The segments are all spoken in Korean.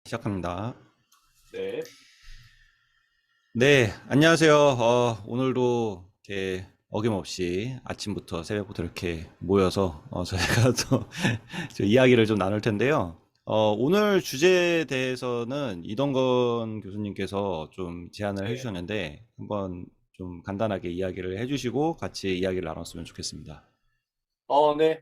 시작합니다. 네. 네, 안녕하세요. 오늘도 이렇게 어김없이 아침부터 새벽부터 이렇게 모여서 저희가 또 저 이야기를 좀 나눌 텐데요. 오늘 주제에 대해서는 이동건 교수님께서 좀 제안을 네. 해주셨는데 한번 좀 간단하게 이야기를 해주시고 같이 이야기를 나눴으면 좋겠습니다. 네.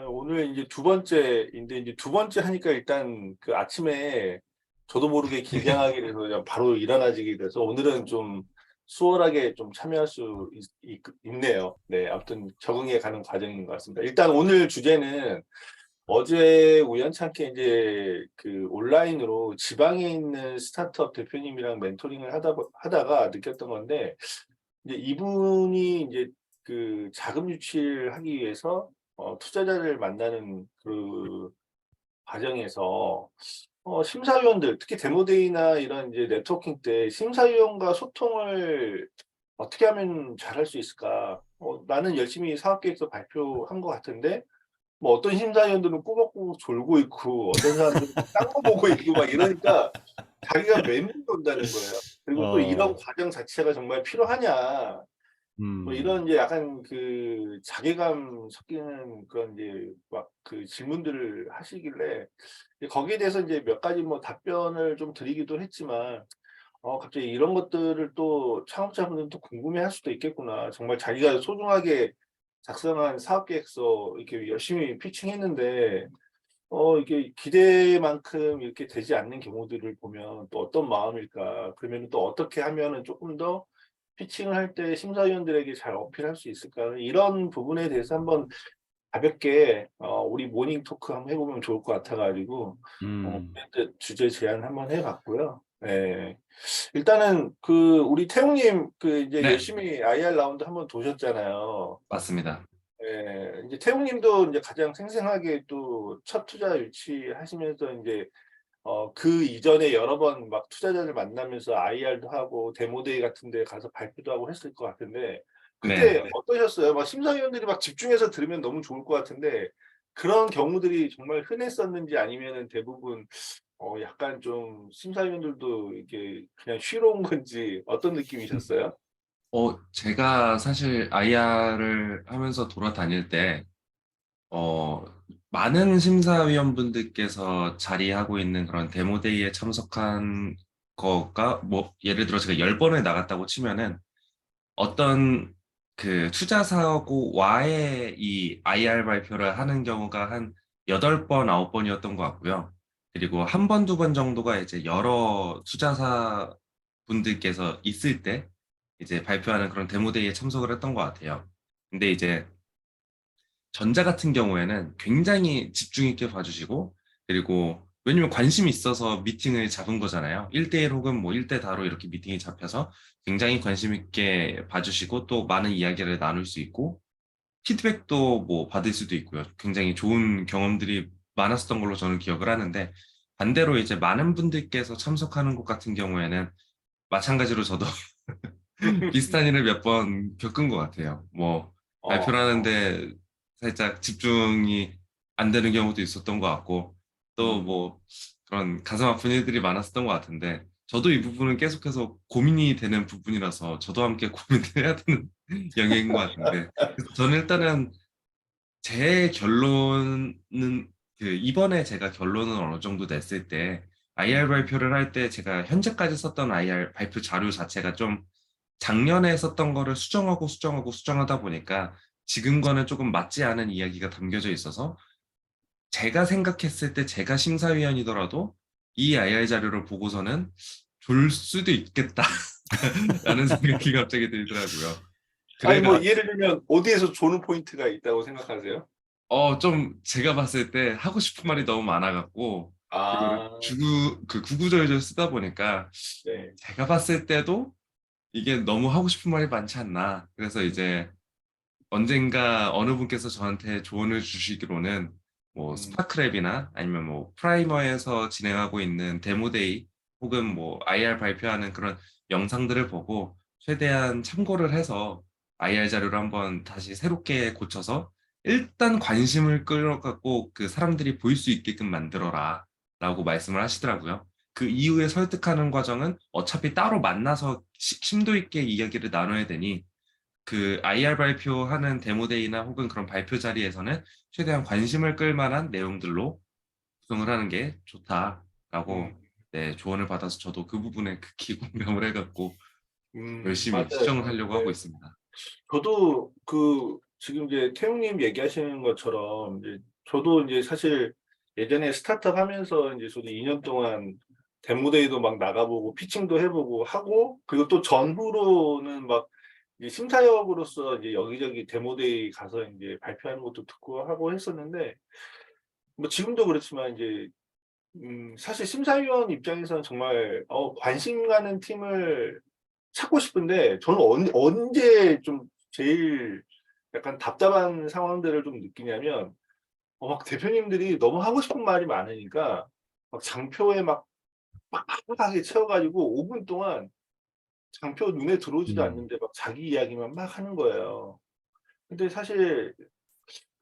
오늘 이제 두 번째인데, 이제 두 번째 하니까 일단 그 아침에 저도 모르게 긴장하게 돼서 그냥 바로 일어나지게 돼서 오늘은 좀 수월하게 좀 참여할 수 있네요. 네. 아무튼 적응해 가는 과정인 것 같습니다. 일단 오늘 주제는 어제 우연찮게 이제 그 온라인으로 지방에 있는 스타트업 대표님이랑 멘토링을 하다가 느꼈던 건데, 이제 이분이 이제 그 자금 유치를 하기 위해서 투자자를 만나는 그 과정에서 심사위원들, 특히 데모데이나 이런 이제 네트워킹 때 심사위원과 소통을 어떻게 하면 잘할 수 있을까? 나는 열심히 사업계획서 발표한 것 같은데, 뭐 어떤 심사위원들은 꾸벅꾸벅 졸고 있고 어떤 사람들은 딴 거 보고 있고 막 이러니까 자기가 멘붕이 온다는 거예요. 그리고 또 이런 어, 과정 자체가 정말 필요하냐. 뭐 음, 이런 이제 약간 그 자괴감 섞이는 그런 이제 막 그 질문들을 하시길래 거기에 대해서 이제 몇 가지 뭐 답변을 좀 드리기도 했지만, 갑자기 이런 것들을 또 창업자분들은 또 궁금해할 수도 있겠구나. 정말 자기가 소중하게 작성한 사업 계획서 이렇게 열심히 피칭했는데 이게 기대만큼 이렇게 되지 않는 경우들을 보면 또 어떤 마음일까? 그러면은 또 어떻게 하면은 조금 더 피칭을 할 때 심사위원들에게 잘 어필할 수 있을까? 이런 부분에 대해서 한번 가볍게 우리 모닝 토크 한번 해 보면 좋을 것 같아 가지고 음, 멘트 주제 제안 한번 해 봤고요. 예. 일단은 그 우리 태웅님 그 이제 네, 열심히 IR 라운드 한번 도셨잖아요. 맞습니다. 예. 이제 태웅님도 인제 가장 생생하게 또 첫 투자 유치하시면서 인제 그 이전에 여러 번 막 투자자를 만나면서 IR도 하고 데모데이 같은 데 가서 발표도 하고 했을 것 같은데, 네. 그때 어떠셨어요? 막 심사위원들이 막 집중해서 들으면 너무 좋을 것 같은데 그런 경우들이 정말 흔했었는지, 아니면은 대부분 약간 좀 심사위원들도 이게 그냥 쉬러 온 건지 어떤 느낌이셨어요? 제가 사실 IR을 하면서 돌아다닐 때, 어, 많은 심사위원분들께서 자리하고 있는 그런 데모데이에 참석한 거가, 뭐, 예를 들어 제가 10번을 나갔다고 치면은, 어떤 그 투자사하고와의 이 IR 발표를 하는 경우가 한 8번, 9번이었던 것 같고요. 그리고 한 번, 두 번 정도가 이제 여러 투자사 분들께서 있을 때 이제 발표하는 그런 데모데이에 참석을 했던 것 같아요. 근데 이제 전자 같은 경우에는 굉장히 집중 있게 봐주시고, 그리고 왜냐면 관심이 있어서 미팅을 잡은 거잖아요. 1대1 혹은 뭐 1대 다로 이렇게 미팅이 잡혀서 굉장히 관심 있게 봐주시고 또 많은 이야기를 나눌 수 있고 피드백도 뭐 받을 수도 있고요. 굉장히 좋은 경험들이 많았었던 걸로 저는 기억을 하는데, 반대로 이제 많은 분들께서 참석하는 곳 같은 경우에는 마찬가지로 저도 비슷한 일을 몇 번 겪은 것 같아요. 뭐, 발표를 어. 하는데 살짝 집중이 안 되는 경우도 있었던 것 같고, 또 음. 뭐, 그런 가슴 아픈 일들이 많았었던 것 같은데, 저도 이 부분은 계속해서 고민이 되는 부분이라서 저도 함께 고민을 해야 되는 영역인 것 같은데, 그래서 저는 일단은 제 결론은 이번에 제가 결론은 어느 정도 냈을 때, IR 음. 발표를 할 때 제가 현재까지 썼던 IR 발표 자료 자체가 좀 작년에 썼던 거를 수정하다 보니까 지금과는 조금 맞지 않은 이야기가 담겨져 있어서 제가 생각했을 때 제가 심사위원이더라도 이 IR 자료를 보고서는 졸 수도 있겠다라는 생각이 갑자기 들더라고요. 아니 뭐 그래가 예를 들면 어디에서 조는 포인트가 있다고 생각하세요? 좀 제가 봤을 때 하고 싶은 말이 너무 많아갖고 그거를 아. 구구절절 쓰다 보니까 네. 제가 봤을 때도 이게 너무 하고 싶은 말이 많지 않나. 그래서 음. 이제 언젠가 어느 분께서 저한테 조언을 주시기로는 뭐 음. 스파크랩이나 아니면 뭐 프라이머에서 진행하고 있는 데모데이 혹은 뭐 IR 발표하는 그런 영상들을 보고 최대한 참고를 해서 IR 자료를 한번 다시 새롭게 고쳐서 일단 관심을 끌어갖고 그 사람들이 볼 수 있게끔 만들어라 라고 말씀을 하시더라고요. 그 이후에 설득하는 과정은 어차피 따로 만나서 심도 있게 이야기를 나눠야 되니 그 IR 발표하는 데모데이나 혹은 그런 발표 자리에서는 최대한 관심을 끌 만한 내용들로 구성을 하는 게 좋다라고 음, 네, 조언을 받아서 저도 그 부분에 극히 공감을 해갖고 열심히 수정을 맞아요. 하려고 하고 네. 있습니다. 저도 지금 이제 태용님 얘기하시는 것처럼 이제 저도 이제 사실 예전에 스타트업 하면서 이제 저도 2년 동안 데모데이도 막 나가보고 피칭도 해보고 하고 그리고 또 전후로는 막 이제 심사역으로서 이제 여기저기 데모데이 가서 이제 발표하는 것도 듣고 하고 했었는데 뭐 지금도 그렇지만 이제 사실 심사위원 입장에서는 정말 관심 가는 팀을 찾고 싶은데 저는 언제 좀 제일 약간 답답한 상황들을 좀 느끼냐면 막 대표님들이 너무 하고 싶은 말이 많으니까 막 장표에 막 빡빡하게 채워가지고 5분 동안 장표 눈에 들어오지도 음. 않는데 막 자기 이야기만 막 하는 거예요. 근데 사실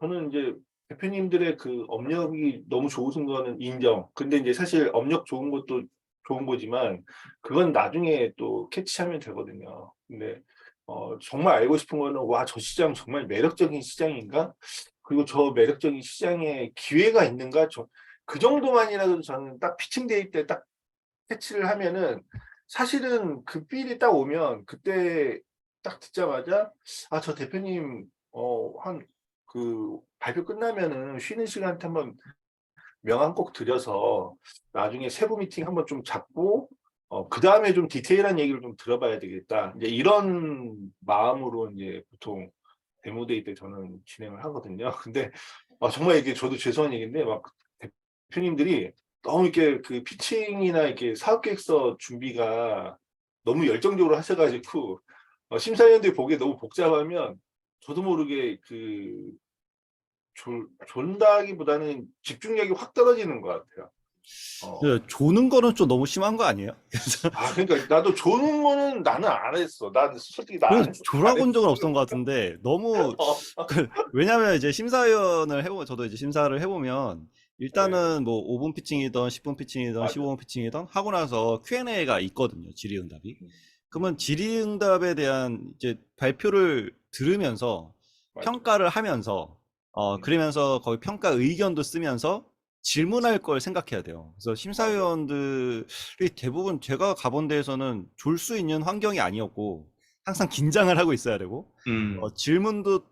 저는 이제 대표님들의 그 업력이 너무 좋으신 거는 인정. 근데 이제 사실 업력 좋은 것도 좋은 거지만 그건 나중에 또 캐치하면 되거든요. 근데 정말 알고 싶은 거는 와, 저 시장 정말 매력적인 시장인가? 그리고 저 매력적인 시장에 기회가 있는가? 그 정도만이라도 저는 딱 피칭데이 때 딱 캐치를 하면은 사실은 그 필이 딱 오면 그때 딱 듣자마자 아, 저 대표님 한 그 발표 끝나면은 쉬는 시간 때 한번 명함 꼭 드려서 나중에 세부 미팅 한번 좀 잡고 그다음에 좀 디테일한 얘기를 좀 들어봐야 되겠다. 이제 이런 마음으로 이제 보통 데모데이 때 저는 진행을 하거든요. 근데 정말 이게 저도 죄송한 얘기인데 막 대표님들이 너무 이렇게 그 피칭이나 이렇게 사업계획서 준비가 너무 열정적으로 하셔가지고 심사위원들이 보기에 너무 복잡하면 저도 모르게 존다기보다는 집중력이 확 떨어지는 것 같아요. 어. 조는 거는 좀 너무 심한 거 아니에요? 그래서 그러니까 나도 조는 거는 나는 안 했어. 난 솔직히 나 안 그래서 했어. 안 졸아본 적은 없었던 것 같은데 너무 했어. 왜냐면 이제 심사위원을 해보면 저도 이제 심사를 해보면 네, 일단은 뭐 5분 피칭이든 10분 피칭이든 맞아. 15분 피칭이든 하고 나서 Q&A가 있거든요. 질의응답이. 음, 그러면 질의응답에 대한 이제 발표를 들으면서 맞아. 평가를 하면서 음, 그러면서 거기 평가 의견도 쓰면서 질문할 걸 생각해야 돼요. 그래서 맞아. 심사위원들이 대부분 제가 가본 데에서는 졸 수 있는 환경이 아니었고 항상 긴장을 하고 있어야 되고 질문도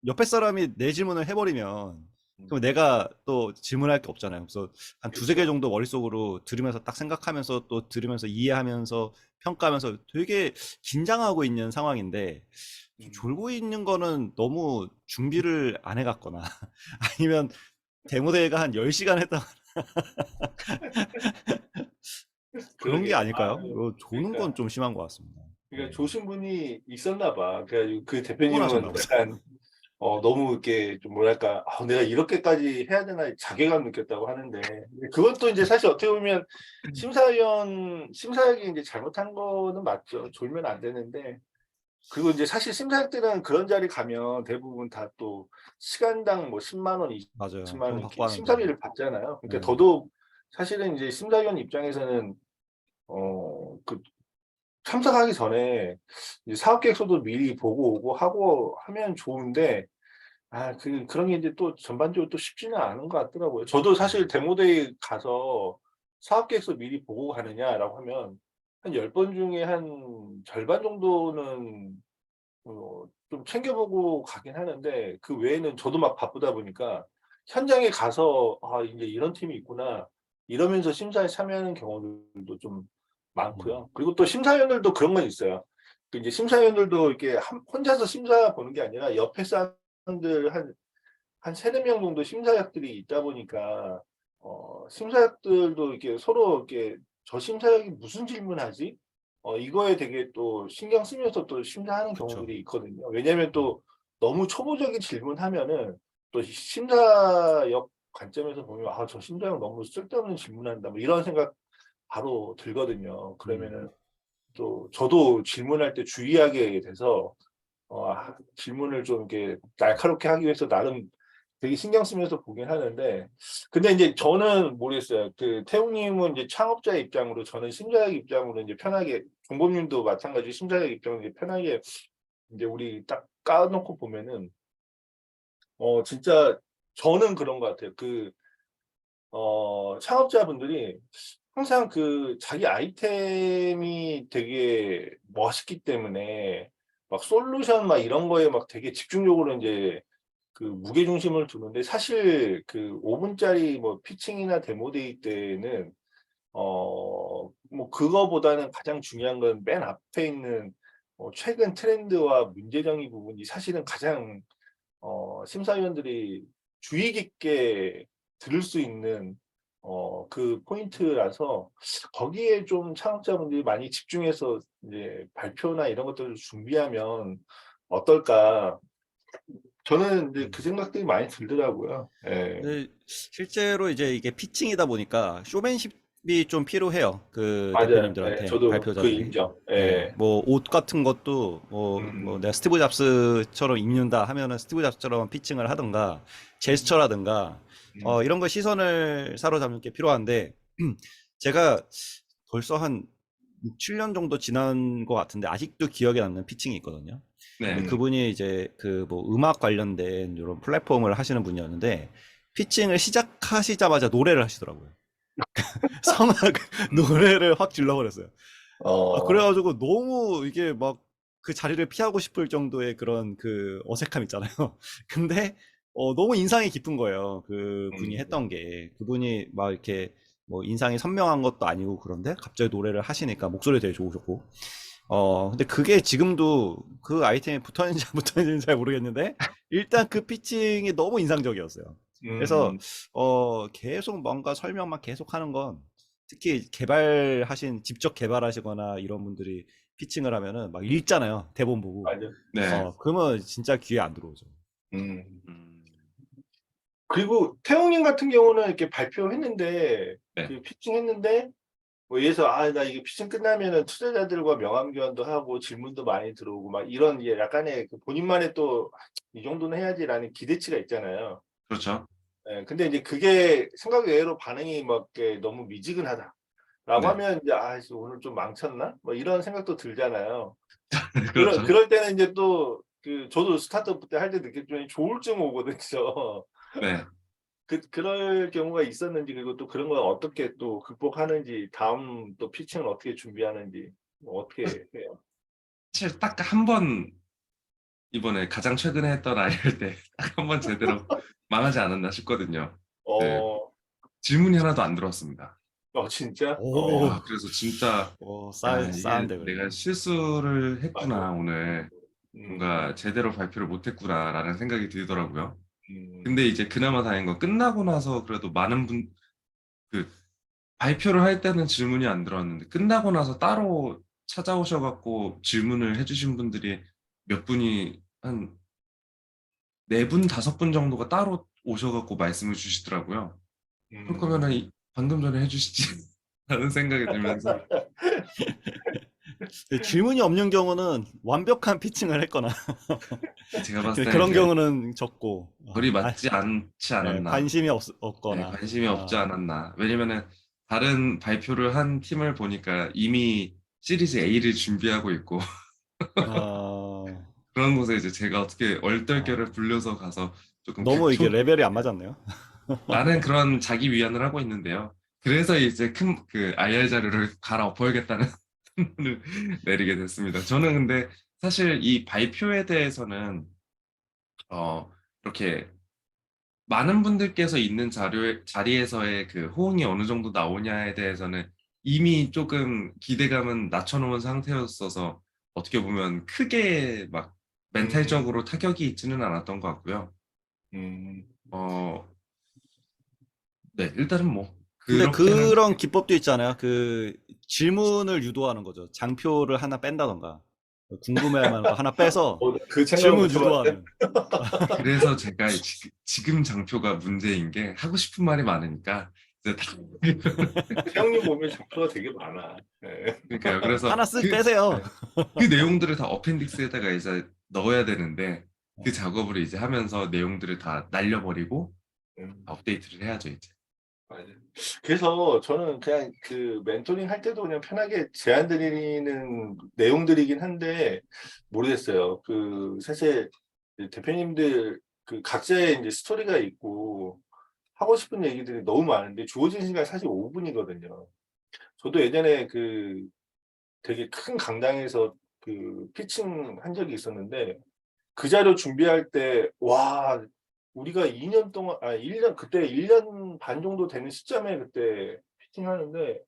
옆에 사람이 내 질문을 해버리면 음, 그럼 내가 또 질문할 게 없잖아요. 그래서 한 두세 개 그렇죠. 정도 머릿속으로 들으면서 딱 생각하면서 또 들으면서 이해하면서 평가하면서 되게 긴장하고 있는 상황인데 좀 음, 졸고 있는 거는 너무 준비를 안 해갔거나 아니면 데모데이가 한 10시간 했다 그런 게 그러게요. 아닐까요? 조는 건 그러니까 좀 심한 것 같습니다. 그러니까 네. 조신 분이 있었나 봐. 그래가지고 그 피곤하셨나 대표님은 보다. 약간 너무 이렇게 좀 뭐랄까 내가 이렇게까지 해야 되나 자괴감 느꼈다고 하는데 그것도 이제 사실 어떻게 보면 심사역이 이제 잘못한 거는 맞죠. 졸면 안 되는데 그리고 이제 사실 심사역들은 그런 자리 가면 대부분 다 또 시간당 뭐 10만 원, 맞아요. 20만 원 돈 이렇게 받고 하는데. 심사비를 받잖아요. 그러니까 네. 더더욱 사실은 이제 심사위원 입장에서는 그 참석하기 전에 이제 사업 계획서도 미리 보고 오고 하고 하면 좋은데 그런 게 이제 또 전반적으로 또 쉽지는 않은 것 같더라고요. 저도 사실 데모데이 가서 사업 계획서 미리 보고 가느냐라고 하면 한 10번 중에 한 절반 정도는 좀 챙겨보고 가긴 하는데 그 외에는 저도 막 바쁘다 보니까 현장에 가서 '아 인제 이런 팀이 있구나.' 이러면서 심사에 참여하는 경우들도 좀 음. 많고요. 그리고 또 심사위원들도 그런 건 있어요. 그 이제 심사위원들도 이렇게 혼자서 심사 보는 게 아니라 옆에 사람들 한 3-4명 정도 심사역들이 있다 보니까 심사역들도 이렇게 서로 이렇게 '저 심사역이 무슨 질문하지?' 이거에 되게 또 신경 쓰면서 또 심사하는 그쵸. 경우들이 있거든요. 왜냐하면 음. 또 너무 초보적인 질문하면은 또 심사역 관점에서 보면 '아 저 심사역 너무 쓸데없는 질문한다.' 뭐 이런 생각 바로 들거든요. 음. 그러면은 또 저도 질문할 때 주의하게 돼서 질문을 좀 이렇게 날카롭게 하기 위해서 나름 되게 신경 쓰면서 보긴 하는데, 근데 이제 저는 모르겠어요. 그 태웅님은 이제 창업자의 입장으로, 저는 심사역 입장으로 이제 편하게, 종범님도 마찬가지 심사역 입장으로 이제 편하게 이제 우리 딱 까놓고 보면은 진짜 저는 그런 것 같아요. 창업자분들이 항상 그 자기 아이템이 되게 멋있기 때문에 막 솔루션 막 이런 거에 막 되게 집중적으로 이제 그 무게 중심을 두는데, 사실 그 5분짜리 뭐 피칭이나 데모데이 때는 뭐 그거보다는 가장 중요한 건 맨 앞에 있는 최근 트렌드와 문제정의 부분이 사실은 가장 심사위원들이 주의 깊게 들을 수 있는 그 포인트라서, 거기에 좀 창업자분들이 많이 집중해서 이제 발표나 이런 것들을 준비하면 어떨까. 저는 이제 그 생각들이 많이 들더라고요. 예. 근데 실제로 이제 이게 피칭이다 보니까 쇼맨십이 좀 필요해요. 그 맞아요. 예, 대표님들한테 저도 그 발표자들이. 인정. 예, 예. 뭐 옷 같은 것도 뭐 내가 스티브 잡스처럼 입는다 하면은 스티브 잡스처럼 피칭을 하든가 제스처라든가 음, 이런 거 시선을 사로잡는 게 필요한데 제가 벌써 한 6, 7년 정도 지난 것 같은데 아직도 기억에 남는 피칭이 있거든요. 근데 네. 그분이 이제 그 뭐 음악 관련된 이런 플랫폼을 하시는 분이었는데 피칭을 시작하시자마자 노래를 하시더라고요. 성악 노래를 확 질러버렸어요. 어, 그래가지고 너무 이게 막 그 자리를 피하고 싶을 정도의 그런 그 어색함 있잖아요. 근데 너무 인상이 깊은 거예요. 그 분이 했던 음, 게 그분이 막 이렇게 뭐 인상이 선명한 것도 아니고 그런데 갑자기 노래를 하시니까 목소리 되게 좋으셨고 근데 그게 지금도 그 아이템이 붙었는지 안 붙었는지는 잘 모르겠는데 일단 그 피칭이 너무 인상적이었어요. 그래서 음, 계속 뭔가 설명만 계속 하는 건 특히 개발하신 직접 개발하시거나 이런 분들이 피칭을 하면은 막 읽잖아요. 대본 보고. 맞아. 네. 그러면 진짜 귀에 안 들어오죠. 음. 음, 그리고 태웅님 같은 경우는 이렇게 발표했는데, 네. 그 피칭했는데, 뭐 예서 나 이게 피칭 끝나면은 투자자들과 명함 교환도 하고 질문도 많이 들어오고 막 이런, 예, 약간의 그 본인만의 또 이 정도는 해야지라는 기대치가 있잖아요. 그렇죠. 예, 근데 이제 그게 생각 외로 반응이 막 이렇게 너무 미지근하다라고 네. 하면 이제 오늘 좀 망쳤나? 뭐 이런 생각도 들잖아요. 그렇죠. 그럴 때는 이제 또 그 저도 스타트업 때 할 때 느꼈지만 조울증 오거든요. 네. 그럴 경우가 있었는지, 그리고 또 그런 걸 어떻게 또 극복하는지, 다음 또 피칭을 어떻게 준비하는지, 뭐 어떻게 해요? 사실 딱 한 번 이번에 가장 최근에 했던 아이를 때 딱 한 번 제대로 망하지 않았나 싶거든요. 그 어, 질문이 하나도 안 들어왔습니다. 진짜? 오, 그래서 진짜 이게 싸한데 그래도. 내가 실수를 맞아. 했구나 오늘 음, 뭔가 제대로 발표를 못했구나라는 생각이 들더라고요. 음, 근데 이제 그나마 다행인 건 끝나고 나서 그래도 많은 그 발표를 할 때는 질문이 안 들어왔는데 끝나고 나서 따로 찾아오셔갖고 질문을 해주신 분들이 몇 분이 한 네 분, 다섯 분 정도가 따로 오셔갖고 말씀을 주시더라고요. 그럴 거면은 음. 방금 전에 해주시지 라는 생각이 들면서 근데 질문이 없는 경우는 완벽한 피칭을 했거나 제가 봤을 때 그런 이제 경우는 적고 결이 맞지 않지 않았나. 관심이 네, 없거나 관심이 없지 않았나. 왜냐면은 다른 발표를 한 팀을 보니까 이미 시리즈 A를 준비하고 있고 어, 그런 곳에 이제 제가 어떻게 얼떨결에 아, 불려서 가서 조금 너무 이게 극초 레벨이 안 맞았네요. 라는 그런 자기 위안을 하고 있는데요. 그래서 이제 큰 그 IR 자료를 갈아엎어야겠다는 판단을 내리게 됐습니다. 저는 근데 사실 이 발표에 대해서는 이렇게 많은 분들께서 있는 자리에서의 그 호응이 어느 정도 나오냐에 대해서는 이미 조금 기대감은 낮춰놓은 상태였어서 어떻게 보면 크게 막 음, 멘탈적으로 타격이 있지는 않았던 것 같고요. 음. 어, 네, 일단은 뭐 근데 그렇게 한 그런 기법도 있잖아요. 그 질문을 유도하는 거죠. 장표를 하나 뺀다던가 궁금해할 만한 거 하나 빼서 그 생각은 질문 못 해봤네. 유도하는. 그래서 제가 지금 장표가 문제인 게 하고 싶은 말이 많으니까 이제 다 태영님 보면 장표가 되게 많아. 네. 그러니까요. 그래서 하나 쓱 그, 빼세요. 네, 그 내용들을 다 어펜딕스에다가 이제 넣어야 되는데 그 작업을 이제 하면서 내용들을 다 날려버리고 음. 업데이트를 해야죠, 이제. 맞아요. 그래서 저는 그냥 그 멘토링 할 때도 그냥 편하게 제안 드리는 내용들이긴 한데 모르겠어요. 그 사실 대표님들 그 각자의 이제 스토리가 있고 하고 싶은 얘기들이 너무 많은데 주어진 시간이 사실 5분이거든요. 저도 예전에 그 되게 큰 강당에서 그 피칭 한 적이 있었는데 그 자료 준비할 때, 와, 우리가 2년 동안, 1년, 그때 1년 반 정도 되는 시점에 그때 피팅하는데,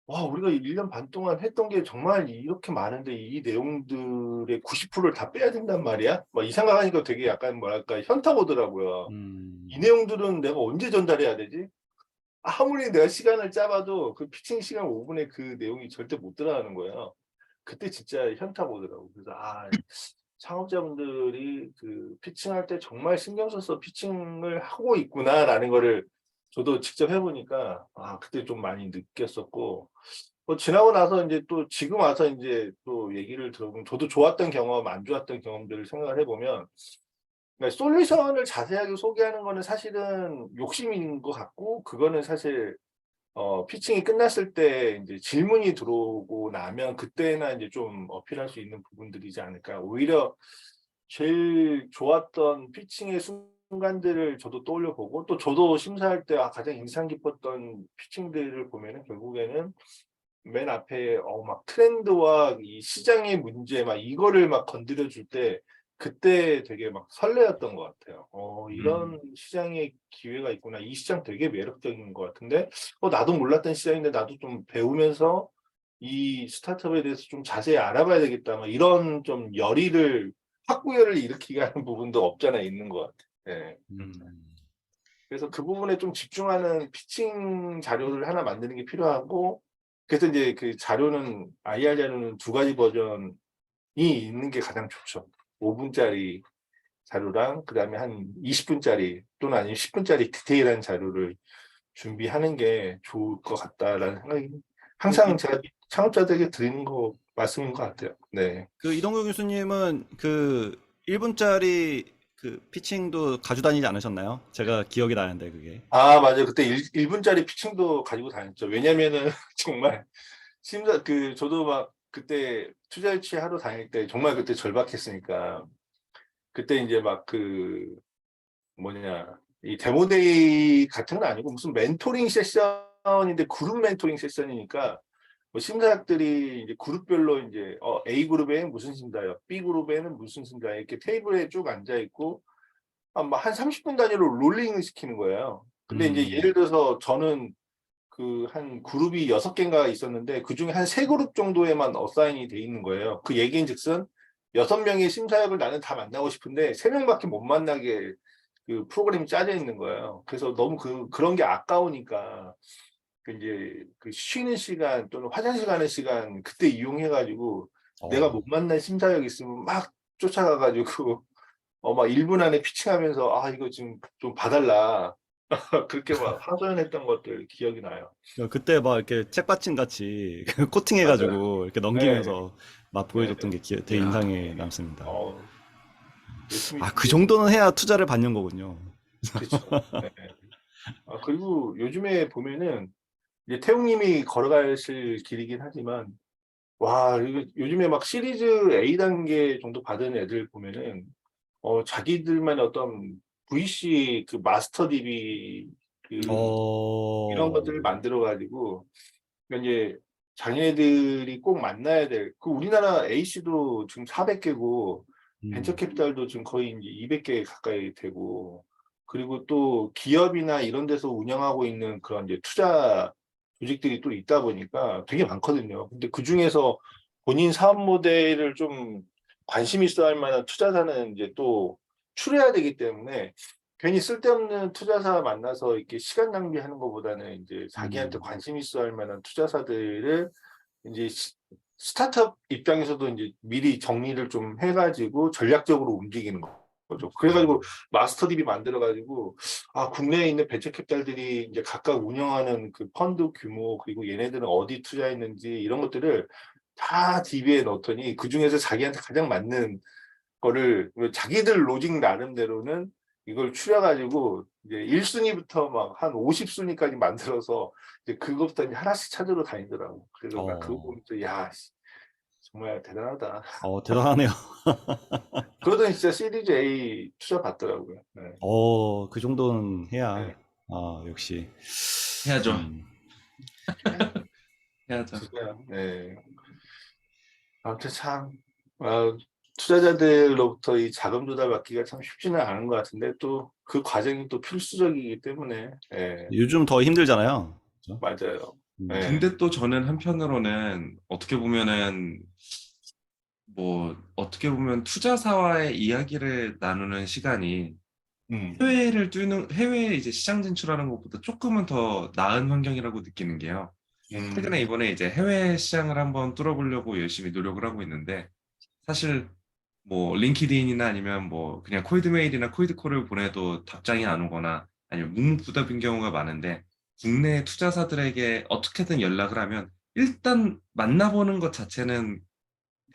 와, 우리가 1년 반 동안 했던 게 정말 이렇게 많은데 이 내용들의 90%를 다 빼야 된단 말이야? 막 이 생각하니까 되게 약간 뭐랄까, 현타 오더라고요. 이 내용들은 내가 언제 전달해야 되지? 아무리 내가 시간을 짜봐도 그 피칭 시간 5분에 그 내용이 절대 못 들어가는 거예요. 그때 진짜 현타 오더라고. 그래서, 창업자분들이 그 피칭할 때 정말 신경 써서 피칭을 하고 있구나라는 거를 저도 직접 해보니까 그때 좀 많이 느꼈었고 지나고 나서 이제 또 지금 와서 이제 또 얘기를 들어보면 저도 좋았던 경험, 안 좋았던 경험들을 생각을 해보면 그러니까 솔루션을 자세하게 소개하는 거는 사실은 욕심인 것 같고 그거는 사실 피칭이 끝났을 때 이제 질문이 들어오고 나면 그때나 이제 좀 어필할 수 있는 부분들이지 않을까. 오히려 제일 좋았던 피칭의 순간들을 저도 떠올려 보고 또 저도 심사할 때 가장 인상 깊었던 피칭들을 보면은 결국에는 맨 앞에 막 트렌드와 이 시장의 문제 막 이거를 막 건드려 줄 때 그때 되게 막 설레었던 것 같아요. 이런 시장의 기회가 있구나. 이 시장 되게 매력적인 것 같은데 나도 몰랐던 시장인데 나도 좀 배우면서 이 스타트업에 대해서 좀 자세히 알아봐야 되겠다. 막 이런 좀 학구열을 일으키게 하는 부분도 없잖아 있는 것 같아요. 네. 그래서 그 부분에 좀 집중하는 피칭 자료를 하나 만드는 게 필요하고 그래서 이제 그 자료는 IR 자료는 두 가지 버전이 있는 게 가장 좋죠. 5분짜리 자료랑 그다음에 한 20분짜리 또는 아니면 10분짜리 디테일한 자료를 준비하는 게 좋을 것 같다라는 생각이 항상 제가 창업자들에게 드리는 거 말씀인 것 같아요. 네. 그 이동규 교수님은 그 1분짜리 그 피칭도 가져다니지 않으셨나요? 제가 기억이 나는데 그게. 맞아요. 그때 1분짜리 피칭도 가지고 다녔죠. 왜냐면은 정말 저도 막 그때 투자 유치 하러 다닐 때 정말 그때 절박했으니까 그때 이제 막 이 데모데이 같은 건 아니고 무슨 멘토링 세션인데 그룹 멘토링 세션이니까 뭐 심사학들이 이제 그룹별로 이제 A 그룹에는 무슨 심사요, B 그룹에는 무슨 심사 이렇게 테이블에 쭉 앉아 있고 한 30분 단위로 롤링을 시키는 거예요. 근데 이제 예를 들어서 저는 한 그룹이 6개인가 있었는데 그중에 한 3그룹 정도에만 어사인이 돼 있는 거예요. 그 얘기인즉슨 6명의 심사역을 나는 다 만나고 싶은데 3명밖에 못 만나게 그 프로그램이 짜져 있는 거예요. 그래서 너무 그런 게 아까우니까 이제 그 쉬는 시간 또는 화장실 가는 시간 그때 이용해가지고 내가 못 만난 심사역 있으면 막 쫓아가가지고 막 1분 안에 피칭하면서 이거 지금 좀 봐달라. 그렇게 막 하소연했던 것들 기억이 나요. 그때 막 이렇게 책받침 같이 맞아요. 코팅해가지고 이렇게 네, 넘기면서 막 네, 보여줬던 게 되게 야, 인상에 남습니다. 열심히 그 준비했죠. 정도는 해야 투자를 받는 거군요. 그렇죠. 네. 그리고 요즘에 보면은 이제 태웅님이 걸어가실 길이긴 하지만 이거 요즘에 막 시리즈 A 단계 정도 받은 애들 보면은 자기들만의 어떤 VC 그 마스터 DB 이런 것들을 어, 만들어 가지고 그러니까 이제 자기네들이 꼭 만나야 될 우리나라 A씨도 지금 400개고 벤처 음, 캐피탈도 지금 거의 이제 200개 가까이 되고 그리고 또 기업이나 이런 데서 운영하고 있는 그런 이제 투자 조직들이 또 있다 보니까 되게 많거든요. 근데 그중에서 본인 사업 모델을 좀 관심 있어 할 만한 투자자는 이제 또 추려야 되기 때문에 괜히 쓸데없는 투자사 만나서 이렇게 시간 낭비하는 것보다는 이제 자기한테 음, 관심 있어 할 만한 투자사들을 이제 스타트업 입장에서도 이제 미리 정리를 좀 해가지고 전략적으로 움직이는 거죠. 그래가지고 마스터 딥이 만들어가지고 국내에 있는 벤처 캐피탈들이 이제 각각 운영하는 그 펀드 규모 그리고 얘네들은 어디 투자했는지 이런 것들을 다 DB에 넣더니 그 중에서 자기한테 가장 맞는 거를 자기들 로직 나름대로는 이걸 추려가지고 이제 1순위부터 막 한 50순위까지 만들어서 이제 그것부터 이제 하나씩 찾으러 다니더라고. 그래서 나 그거 어, 보면서 야, 정말 대단하다. 대단하네요. 그러더니 진짜 시리즈 A 투자 받더라고요. 네. 그 정도는 네. 해야, 역시. 해야죠. 음, 해야죠. 진짜, 네. 아무튼 참, 투자자들로부터 이 자금 조달 받기가 참 쉽지는 않은 것 같은데 또 그 과정이 또 필수적이기 때문에, 예, 요즘 더 힘들잖아요. 그죠? 맞아요. 예. 근데 또 저는 한편으로는 어떻게 보면은 뭐 어떻게 보면 투자사와의 이야기를 나누는 시간이 음, 해외에 이제 시장 진출하는 것보다 조금은 더 나은 환경이라고 느끼는 게요. 최근에 음, 이번에 이제 해외 시장을 한번 뚫어보려고 열심히 노력을 하고 있는데 사실 뭐 링키드인이나 아니면 뭐 그냥 콜드메일이나 콜드콜을 보내도 답장이 안 오거나 아니면 묵묵부답인 경우가 많은데 국내 투자사들에게 어떻게든 연락을 하면 일단 만나보는 것 자체는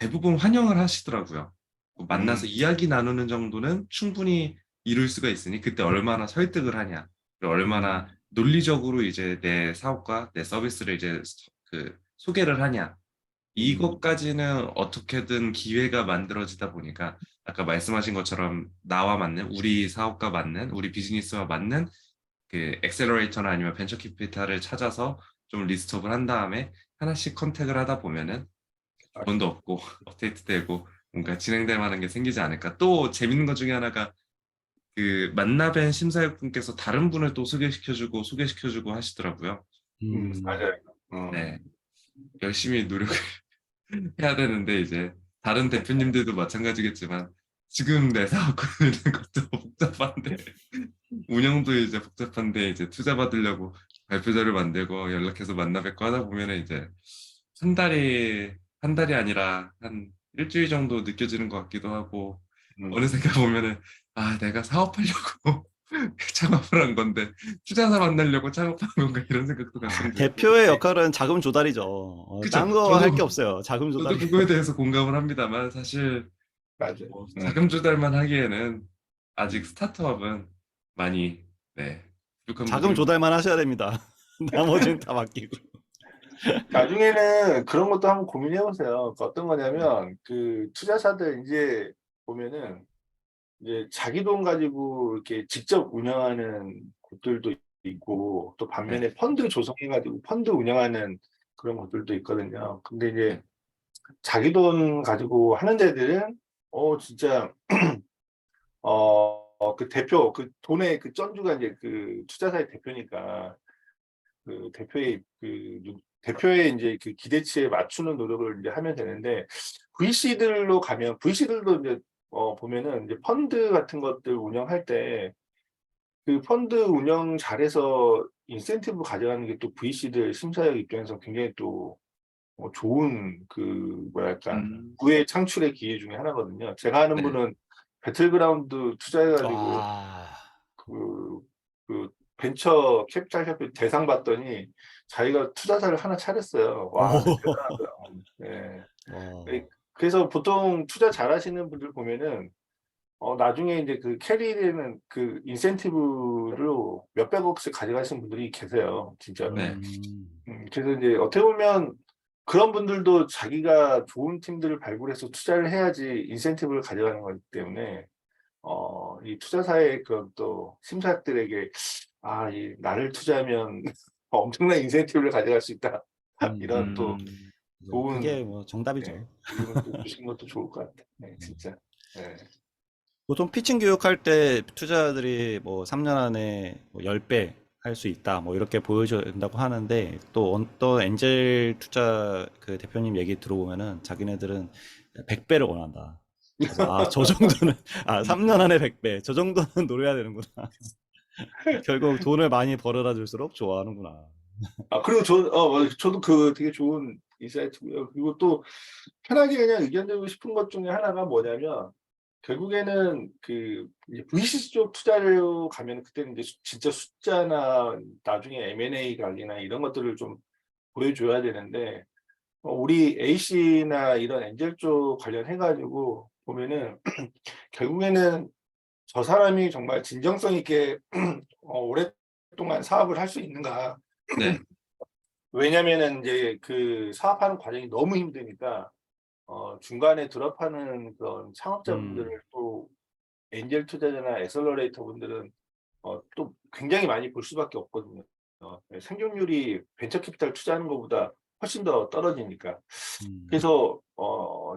대부분 환영을 하시더라고요. 뭐 만나서 음, 이야기 나누는 정도는 충분히 이룰 수가 있으니 그때 얼마나 설득을 하냐, 그리고 얼마나 음, 논리적으로 이제 내 사업과 내 서비스를 이제 그 소개를 하냐. 음, 이것까지는 어떻게든 기회가 만들어지다 보니까 아까 말씀하신 것처럼 나와 맞는 우리 사업과 맞는 우리 비즈니스와 맞는 그 엑셀러레이터나 아니면 벤처 캐피탈을 찾아서 좀 리스트업을 한 다음에 하나씩 컨택을 하다 보면은 돈도 없고 업데이트되고 뭔가 진행될 만한 게 생기지 않을까. 또 재밌는 것 중에 하나가 그 만나뵌 심사위원분께서 다른 분을 또 소개시켜주고 하시더라고요. 음. 맞아요. 네, 열심히 노력을 해야 되는데 이제 다른 대표님들도 마찬가지겠지만 지금 내 사업 꾸리는 것도 복잡한데 운영도 이제 복잡한데 이제 투자 받으려고 발표자를 만들고 연락해서 만나 뵙고 하다 보면은 이제 한 달이 아니라 한 일주일 정도 느껴지는 것 같기도 하고 음, 어느샌가 보면은 아 내가 사업하려고 창업을 한 건데 투자사 만나려고 창업한 건가 이런 생각도 가끔 들고 대표의 역할은 자금 조달이죠. 그죠? 딴 거 할 게 없어요. 자금 저도 조달이. 그거에 대해서 공감을 합니다만 사실 맞아요. 뭐 자금 조달만 하기에는 아직 스타트업은 많이 네 부족한 자금 부분이 조달만 하셔야 됩니다. 나머지는 다 맡기고. 나중에는 그런 것도 한번 고민해 보세요. 그 어떤 거냐면 그 투자사들 이제 보면은 이제 자기 돈 가지고 이렇게 직접 운영하는 곳들도 있고 또 네, 반면에 펀드 조성해 가지고 펀드 운영하는 그런 곳들도 있거든요. 근데 이제 네, 자기 돈 가지고 하는 데들은 진짜 그 대표 그 돈의 그 쩐주가 이제 그 투자사의 대표니까 그 대표의 이제 그 기대치에 맞추는 노력을 이제 하면 되는데 VC들로 가면 VC들도 이제 보면은 이제 펀드 같은 것들 운영할 때 그 펀드 운영 잘해서 인센티브 가져가는 게 또 VC들 심사역 입장에서 굉장히 또 좋은 그 뭐랄까 음, 부의 창출의 기회 중에 하나거든요. 제가 아는 네, 분은 배틀그라운드 투자해가지고 와, 그, 그 벤처 캐피탈 협회 대상 받더니 자기가 투자사를 하나 차렸어요. 와, 근데 오, 대단하더라고요. 네. 와, 그래서 보통 투자 잘하시는 분들 보면은 나중에 이제 그 캐리되는 그 인센티브로 몇백억씩 가져가시는 분들이 계세요. 진짜로. 네, 그래서 이제 어떻게 보면 그런 분들도 자기가 좋은 팀들을 발굴해서 투자를 해야지 인센티브를 가져가는 거기 때문에 이 투자사의 그런 또 심사들에게 이 나를 투자하면 엄청난 인센티브를 가져갈 수 있다. 음, 이런 또 좋은 그게 뭐 네, 정답이죠. 기운을 또 주시는 것도 좋을 것 같아요. 네, 음. 진짜. 네. 보통 피칭 교육할 때 투자자들이 뭐 3년 안에 뭐 10배 할 수 있다, 뭐 이렇게 보여줘야 된다고 하는데 또 어떤 엔젤 투자 그 대표님 얘기 들어보면은 자기네들은 100배를 원한다. 그래서 저 정도는 3년 안에 100배. 저 정도는 노려야 되는구나. 결국 돈을 많이 벌어다 줄수록 좋아하는구나. 그리고 맞아요. 저도 그 되게 좋은 인사이트고요. 그리고 또 편하게 그냥 의견 드리고 싶은 것 중에 하나가 뭐냐면 결국에는 그 이제 VC 쪽 투자를 가면 그때는 이제 진짜 숫자나 나중에 M&A 각이나 이런 것들을 좀 보여줘야 되는데 우리 A씨나 이런 엔젤 쪽 관련해 가지고 보면은 결국에는 저 사람이 정말 진정성 있게 오랫동안 사업을 할 수 있는가. 네, 왜냐면은 이제 그 사업하는 과정이 너무 힘드니까 중간에 드롭하는 그런 창업자분들을 또 엔젤 투자자나 애셀러레이터 분들은 또 굉장히 많이 볼 수밖에 없거든요. 생존율이 벤처 캐피탈 투자하는 것보다 훨씬 더 떨어지니까. 그래서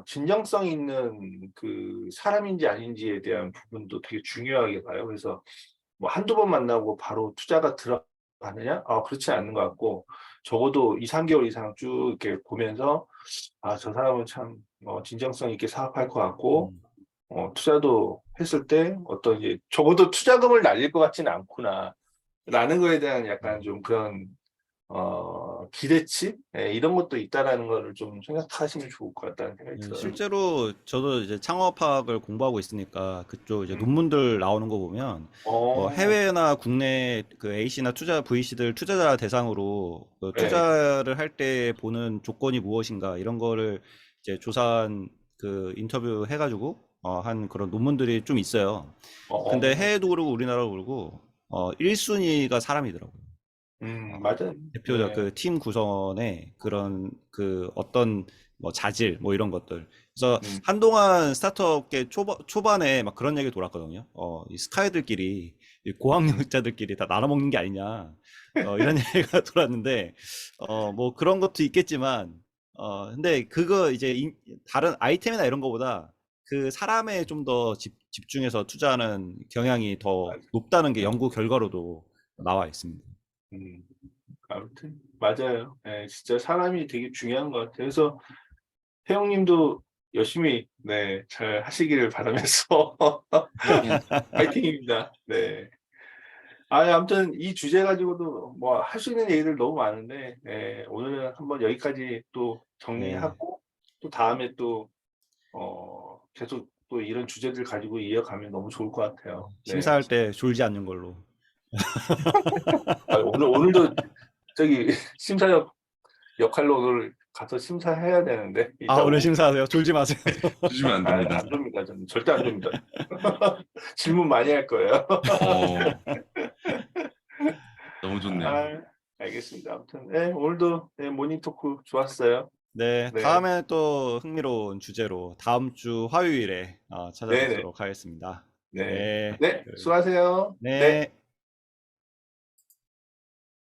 진정성 있는 그 사람인지 아닌지에 대한 부분도 되게 중요하게 봐요. 그래서 뭐 한두 번 만나고 바로 투자가 들어가느냐? 그렇지 않는 것 같고, 적어도 2, 3개월 이상 쭉 이렇게 보면서 저 사람은 참 진정성 있게 사업할 것 같고, 투자도 했을 때 어떤 이제 적어도 투자금을 날릴 것 같지는 않구나 라는 거에 대한 약간 좀 그런 기대치? 이런 것도 있다라는 거를 좀 생각하시면 좋을 것 같다는 생각이 들어요. 실제로 저도 이제 창업학을 공부하고 있으니까 그쪽 이제 음. 논문들 나오는 거 보면 뭐 해외나 국내 그 A씨나 VC들 투자자 대상으로 그 네. 투자를 할 때 보는 조건이 무엇인가 이런 거를 이제 조사한 그 인터뷰 해가지고 한 그런 논문들이 좀 있어요. 근데 해외도 그러고 우리나라도 그러고 1순위가 사람이더라고요. 맞아요. 대표적 네. 그 팀 구성원의 그런 그 어떤 뭐 자질 뭐 이런 것들. 그래서 음. 한동안 스타트업계 초반에 막 그런 얘기 돌았거든요. 이 스타일들끼리 이 고학력자들끼리 다 나눠먹는 게 아니냐. 이런 얘기가 돌았는데 뭐 그런 것도 있겠지만 근데 그거 이제 다른 아이템이나 이런 거보다 그 사람에 좀 더 집중해서 투자하는 경향이 더 높다는 게 연구 결과로도 나와 있습니다. 음, 아무튼 맞아요. 진짜 사람이 되게 중요한 것 같아요. 그래서 태영님도 열심히 잘 하시기를 바라면서 파이팅. 파이팅입니다. 네. 아무튼 이 주제 가지고도 뭐 할 수 있는 얘기들 너무 많은데 오늘은 한번 여기까지 또 정리하고 또 다음에 또 계속 또 이런 주제들 가지고 이어가면 너무 좋을 것 같아요. 네. 심사할 때 졸지 않는 걸로. 오늘도 저기 심사역 역할로 오늘 가서 심사해야 되는데 이따 오늘 오후. 심사하세요. 졸지 마세요. 주시면 안 됩니다. 안 줍니다. 저는 절대 안 줍니다. 질문 많이 할 거예요. 어, 너무 좋네요. 알겠습니다. 아무튼 오늘도 모닝 토크 좋았어요. 네, 네. 다음에 또 흥미로운 주제로 다음 주 화요일에 네네. 찾아뵙도록 하겠습니다. 네. 네, 네. 수고하세요. 네. 네.